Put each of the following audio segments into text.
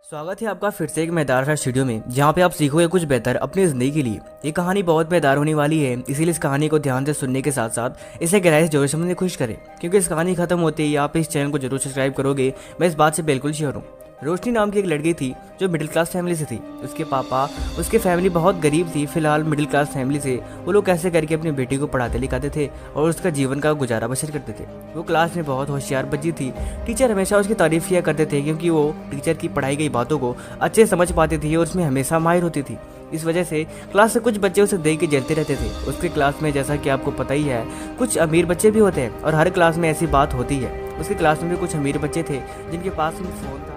स्वागत है आपका फिर से एक मजेदार सा स्टूडियो में, जहाँ पे आप सीखोगे कुछ बेहतर अपनी ज़िंदगी के लिए। ये कहानी बहुत मजेदार होने वाली है, इसीलिए इस कहानी को ध्यान से सुनने के साथ साथ इसे गहराई से जरूर समझने की कोशिश करें, क्योंकि इस कहानी खत्म होते ही आप इस चैनल को जरूर सब्सक्राइब करोगे। मैं इस बात से बिल्कुल श्योर हूँ। रोशनी नाम की एक लड़की थी जो मिडिल क्लास फैमिली से थी। उसके पापा, उसकी फैमिली बहुत गरीब थी। फिलहाल मिडिल क्लास फैमिली से वो लोग कैसे करके अपनी बेटी को पढ़ाते लिखाते थे और उसका जीवन का गुजारा बसर करते थे। वो क्लास में बहुत होशियार बच्ची थी। टीचर हमेशा उसकी तारीफ किया करते थे, क्योंकि वो टीचर की पढ़ाई गई बातों को अच्छे से समझ पाती थी और उसमें हमेशा माहिर होती थी। इस वजह से क्लास से कुछ बच्चे उसे देख के जलते रहते थे। उसके क्लास में, जैसा कि आपको पता ही है, कुछ अमीर बच्चे भी होते हैं और हर क्लास में ऐसी बात होती है। उसकी क्लास में भी कुछ अमीर बच्चे थे जिनके पास में फ़ोन था,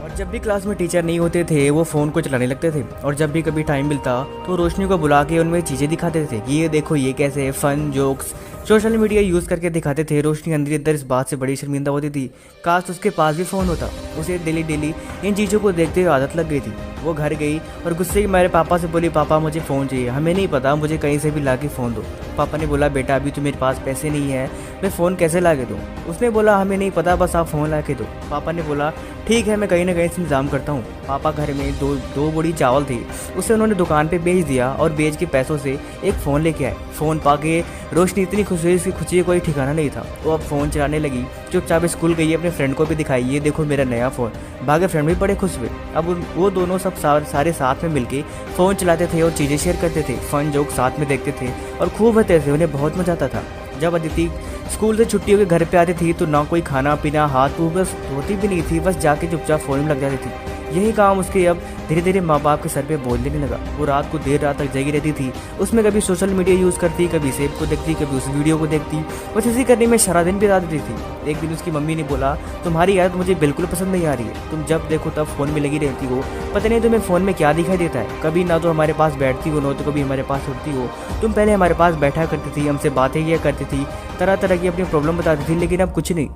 और जब भी क्लास में टीचर नहीं होते थे वो फ़ोन को चलाने लगते थे। और जब भी कभी टाइम मिलता तो रोशनी को बुला के उनमें चीज़ें दिखाते थे कि ये देखो, ये कैसे फ़न जोक्स सोशल मीडिया यूज़ करके दिखाते थे। रोशनी अंदर अंदर इस बात से बड़ी शर्मिंदा होती थी। काश उसके पास भी फ़ोन होता। उसे डेली डेली इन चीज़ों को देखते हुए आदत लग गई थी। वो घर गई और गुस्से में मेरे पापा से बोली, पापा मुझे फ़ोन चाहिए, हमें नहीं पता, मुझे कहीं से भी ला के फ़ोन दो। पापा ने बोला, बेटा अभी तो मेरे पास पैसे नहीं है, मैं फ़ोन कैसे ला के दूँ। उसने बोला, हमें नहीं पता, बस आप फ़ोन ला के दो। पापा ने बोला, ठीक है, मैं कहीं ना कहीं से इंतज़ाम करता हूँ। पापा घर में दो बोरी चावल थी, उसे उन्होंने दुकान पे बेच दिया और बेच के पैसों से एक फ़ोन लेके आए। फ़ोन पाके रोशनी इतनी खुश हुई, इसकी खुशी कोई ठिकाना नहीं था। वो अब फ़ोन चलाने लगी। चुपचाप स्कूल गई, अपने फ्रेंड को भी दिखाई, ये देखो मेरा नया फ़ोन। भागे फ्रेंड भी बड़े खुश हुए। अब वो दोनों सब सारे साथ में मिलके फ़ोन चलाते थे और चीज़ें शेयर करते थे। फ़न जोक साथ में देखते थे और खूब हंसते थे। उन्हें बहुत मज़ा आता था। जब अदिति स्कूल से छुट्टी होकर घर पे आती थी तो ना कोई खाना पीना, हाथ मुँह बस धोती भी नहीं थी, बस जाके चुपचाप फ़ोन में लग जाती थी। यही काम उसके अब धीरे धीरे माँ बाप के सर पे बोझ लेने लगा। वो रात को देर रात तक जगी रहती थी। उसमें कभी सोशल मीडिया यूज़ करती, कभी सेब को देखती, कभी उस वीडियो को देखती। बस इसी करने में सारा दिन बिता देती थी। एक दिन उसकी मम्मी ने बोला, तुम्हारी आदत मुझे बिल्कुल पसंद नहीं आ रही है। तुम जब देखो तब फ़ोन में लगी रहती हो। पता नहीं तुम्हें फ़ोन में क्या दिखाई देता है। कभी ना तो हमारे पास बैठती हो, ना तो कभी हमारे पास उठती हो। तुम पहले हमारे पास बैठा करती थी, हमसे बातें किया करती थी, तरह तरह की अपनी प्रॉब्लम बताती थी, लेकिन अब कुछ नहीं।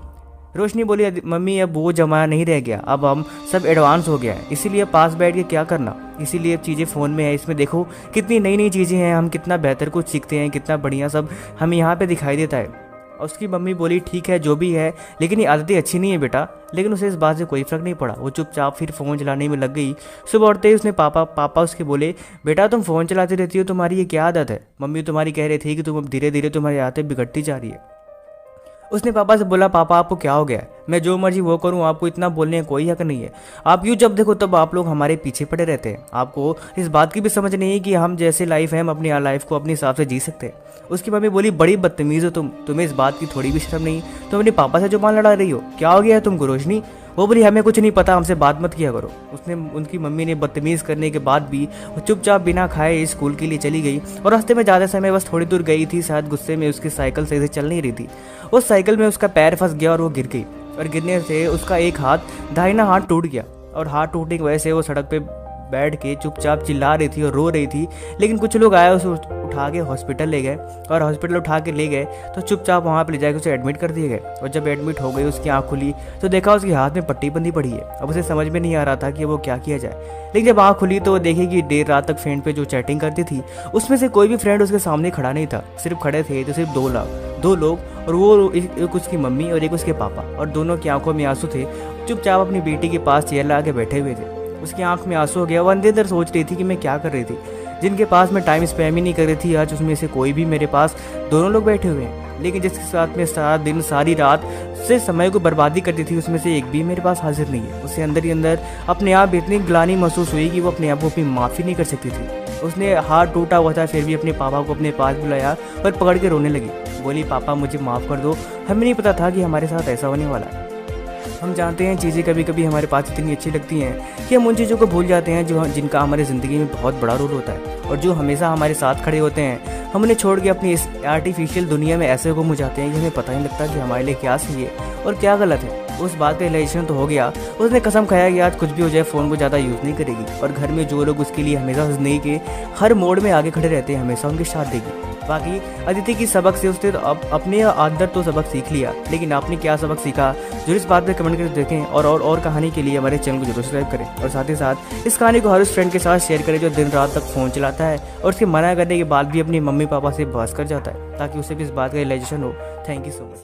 रोशनी बोली, मम्मी अब वो जमाना नहीं रह गया, अब हम सब एडवांस हो गया है, इसीलिए पास बैठ के क्या करना, इसीलिए चीज़ें फ़ोन में है। इसमें देखो कितनी नई नई चीज़ें हैं, हम कितना बेहतर कुछ सीखते हैं, कितना बढ़िया सब हमें यहाँ पे दिखाई देता है। और उसकी मम्मी बोली, ठीक है जो भी है, लेकिन ये आदतें अच्छी नहीं है बेटा। लेकिन उसे इस बात से कोई फ़र्क नहीं पड़ा। वो चुपचाप फिर फ़ोन चलाने में लग गई। सुबह उठते ही उसने पापा उसके बोले, बेटा तुम फ़ोन चलाती रहती हो, तुम्हारी ये क्या आदत है। मम्मी तुम्हारी कह रही थी कि तुम अब धीरे धीरे तुम्हारी आदतें बिगड़ती जा रही है। उसने पापा से बोला, पापा आपको क्या हो गया है, मैं जो मर्जी वो करूं, आपको इतना बोलने का कोई हक नहीं है। आप यूँ जब देखो तब आप लोग हमारे पीछे पड़े रहते हैं। आपको इस बात की भी समझ नहीं है कि हम जैसे लाइफ है, हम अपनी लाइफ को अपने हिसाब से जी सकते हैं। उसकी मम्मी बोली, बड़ी बदतमीज़ हो तुम, तुम्हें इस बात की थोड़ी भी शर्म नहीं, तुम अपने पापा से जुबान लड़ा रही हो, क्या हो गया है तुमको रोशनी। वो बोली, हमें कुछ नहीं पता, हमसे बात मत किया करो। उनकी मम्मी ने बदतमीज़ करने के बाद भी वो चुपचाप बिना खाए स्कूल के लिए चली गई। और रास्ते में ज़्यादा समय बस थोड़ी दूर गई थी, शायद गुस्से में उसकी साइकिल सही से चल नहीं रही थी। उस साइकिल में उसका पैर फंस गया और वो गिर गई, और गिरने से उसका एक हाथ, दाहिना हाथ टूट गया। और हाथ टूटने की वजह से वो सड़क पे बैठ के चुपचाप चिल्ला रही थी और रो रही थी। लेकिन कुछ लोग आए, उसे उठा के हॉस्पिटल ले गए, और हॉस्पिटल उठा के ले गए तो चुपचाप वहाँ पे ले जाके उसे एडमिट कर दिए गए। और जब एडमिट हो गई, उसकी आँख खुली तो देखा उसके हाथ में पट्टी बंधी पड़ी है। अब उसे समझ में नहीं आ रहा था कि वो क्या किया जाए। लेकिन जब आँख खुली तो वो देखे कि देर रात तक फ्रेंड पे जो चैटिंग करती थी, उसमें से कोई भी फ्रेंड उसके सामने खड़ा नहीं था। सिर्फ खड़े थे तो सिर्फ दो लोग, और वो एक उसकी मम्मी और एक उसके पापा, और दोनों की आंखों में आंसू थे। चुपचाप अपनी बेटी के पास चेयर लगा के बैठे हुए थे। उसकी आंख में आंसू हो गया। वो अंदर अंदर सोच रही थी कि मैं क्या कर रही थी, जिनके पास मैं टाइम स्पेंड ही नहीं कर रही थी, आज उसमें से कोई भी मेरे पास, दोनों लोग बैठे हुए हैं। लेकिन जिसके साथ में सारा दिन सारी रात से समय को बर्बादी करती थी, उसमें से एक भी मेरे पास हाजिर नहीं है। उसे अंदर ही अंदर अपने आप इतनी ग्लानि महसूस हुई कि वो अपने आप को अपनी माफ़ी नहीं कर सकती थी। उसने हाथ टूटा हुआ था, फिर भी अपने पापा को अपने पास बुलाया और पकड़ के रोने लगी। बोली, पापा मुझे माफ़ कर दो, हमें नहीं पता था कि हमारे साथ ऐसा होने वाला है। हम जानते हैं चीज़ें कभी कभी हमारे पास इतनी अच्छी लगती हैं कि हम उन चीज़ों को भूल जाते हैं जिनका हमारी ज़िंदगी में बहुत बड़ा रोल होता है, और जो हमेशा हमारे साथ खड़े होते हैं। हम उन्हें छोड़ के अपनी इस आर्टिफिशियल दुनिया में ऐसे गुम हो जाते हैं कि हमें पता नहीं लगता कि हमारे लिए क्या सही है और क्या गलत है। उस बात का रियलाइजेशन तो हो गया। उसने कसम खाया कि आज कुछ भी हो जाए फ़ोन को ज़्यादा यूज़ नहीं करेगी, और घर में जो लोग उसके लिए हमेशा ज़िंदगी के हर मोड़ में आगे खड़े रहते हैं, हमेशा उनके साथ देगी। बाकी अदिति की सबक से उसने अपने अंदर तो सबक सीख लिया, लेकिन आपने क्या सबक सीखा जरूर इस बात पे कमेंट करके देखें। और कहानी के लिए हमारे चैनल को जरूर सब्सक्राइब करें, और साथ ही साथ इस कहानी को हर उस फ्रेंड के साथ शेयर करें जो दिन रात तक फ़ोन चलाता है और उसके मना करने के बाद भी अपनी मम्मी पापा से बहस कर जाता है, ताकि उसे भी इस बात का रियलाइजेशन हो। Thank you so much.